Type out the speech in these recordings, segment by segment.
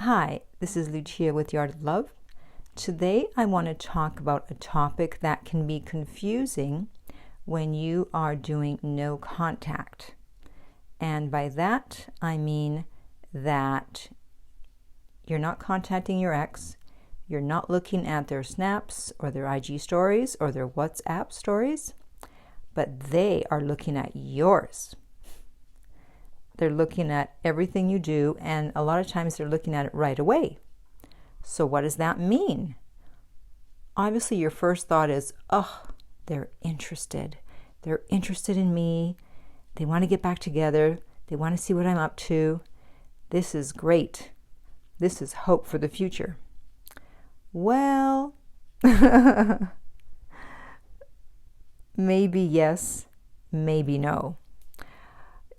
Hi, this is Lucia with The Art of Love. Today I want to talk about a topic that can be confusing when you are doing no contact. And by that I mean that you're not contacting your ex, you're not looking at their snaps or their IG stories or their WhatsApp stories, but they are looking at yours. They're looking at everything you do, and a lot of times they're looking at it right away. So what does that mean? Obviously, your first thought is, oh, they're interested. They're interested in me. They want to get back together. They want to see what I'm up to. This is great. This is hope for the future. Well, maybe yes, maybe no.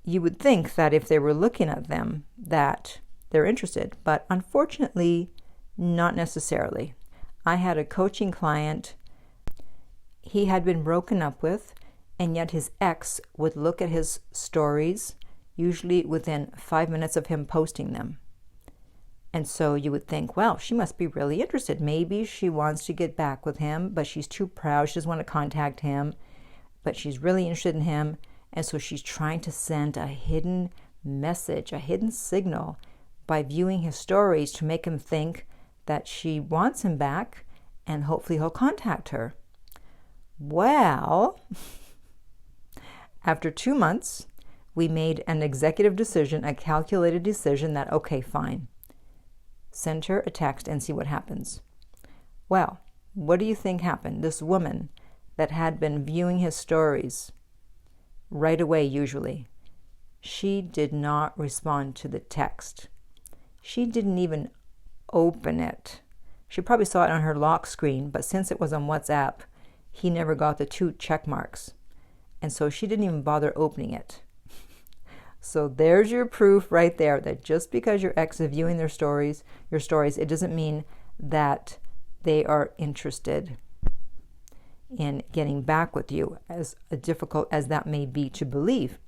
You would think that if they were looking at them that they're interested, but unfortunately, not necessarily. I had a coaching client. He had been broken up with, and yet his ex would look at his stories, usually within 5 minutes of him posting them. And so you would think, well, she must be really interested. Maybe she wants to get back with him, but she's too proud. She doesn't want to contact him, but she's really interested in him. And so she's trying to send a hidden message, a hidden signal by viewing his stories to make him think that she wants him back and hopefully he'll contact her. Well, after 2 months, we made an executive decision, a calculated decision that, okay, fine, send her a text and see what happens. Well, what do you think happened? This woman that had been viewing his stories right away, usually, she did not respond to the text. She didn't even open it. She probably saw it on her lock screen, but since it was on WhatsApp, he never got the 2 check marks. And so she didn't even bother opening it. So there's your proof right there that just because your ex is viewing your stories, it doesn't mean that they are interested in getting back with you, as difficult as that may be to believe.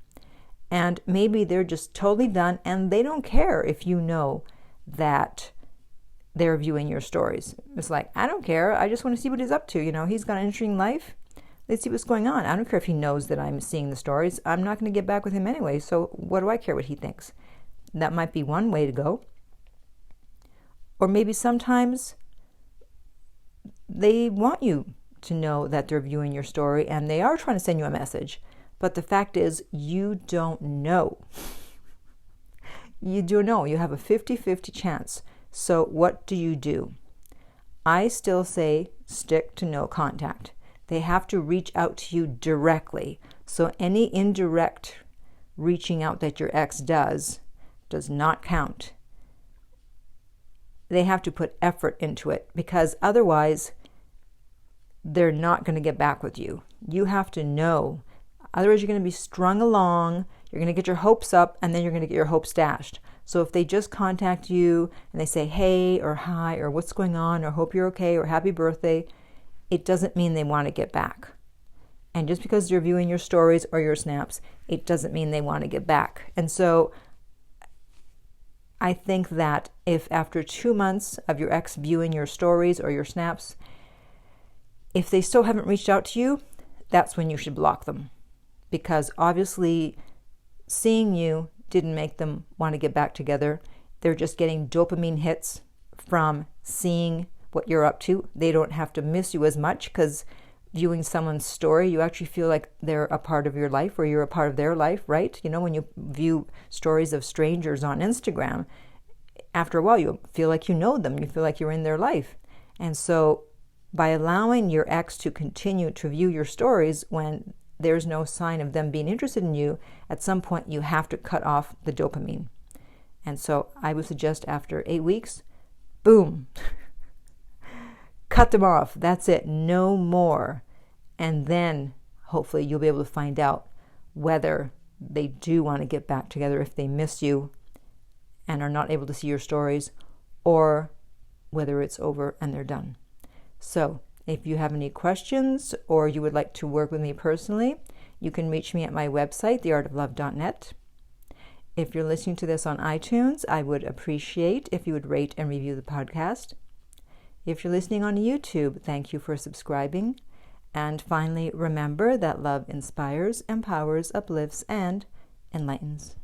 And maybe they're just totally done and they don't care if you know that they're viewing your stories. It's like, I don't care. I just want to see what he's up to. You know, he's got an interesting life. Let's see what's going on. I don't care if he knows that I'm seeing the stories. I'm not going to get back with him anyway, so what do I care what he thinks? That might be one way to go. Or maybe sometimes they want you to know that they're viewing your story and they are trying to send you a message. But the fact is, you don't know. You don't know. You have a 50-50 chance. So what do? I still say stick to no contact. They have to reach out to you directly. So any indirect reaching out that your ex does not count. They have to put effort into it, because otherwise they're not going to get back with you. You have to know. Otherwise, you're going to be strung along. You're going to get your hopes up, and then you're going to get your hopes dashed. So if they just contact you and they say, hey, or hi, or what's going on, or hope you're okay, or happy birthday, it doesn't mean they want to get back. And just because they're viewing your stories or your snaps, it doesn't mean they want to get back. And so I think that if after 2 months of your ex viewing your stories or your snaps, if they still haven't reached out to you, that's when you should block them. Because obviously seeing you didn't make them want to get back together. They're just getting dopamine hits from seeing what you're up to. They don't have to miss you as much, because viewing someone's story, you actually feel like they're a part of your life, or you're a part of their life, right? You know, when you view stories of strangers on Instagram, after a while you feel like you know them. You feel like you're in their life. And so by allowing your ex to continue to view your stories when there's no sign of them being interested in you, at some point you have to cut off the dopamine. And so I would suggest after 8 weeks, boom, cut them off. That's it. No more. And then hopefully you'll be able to find out whether they do want to get back together if they miss you and are not able to see your stories, or whether it's over and they're done. So if you have any questions or you would like to work with me personally, you can reach me at my website, theartoflove.net. If you're listening to this on iTunes, I would appreciate if you would rate and review the podcast. If you're listening on YouTube, thank you for subscribing. And finally, remember that love inspires, empowers, uplifts, and enlightens.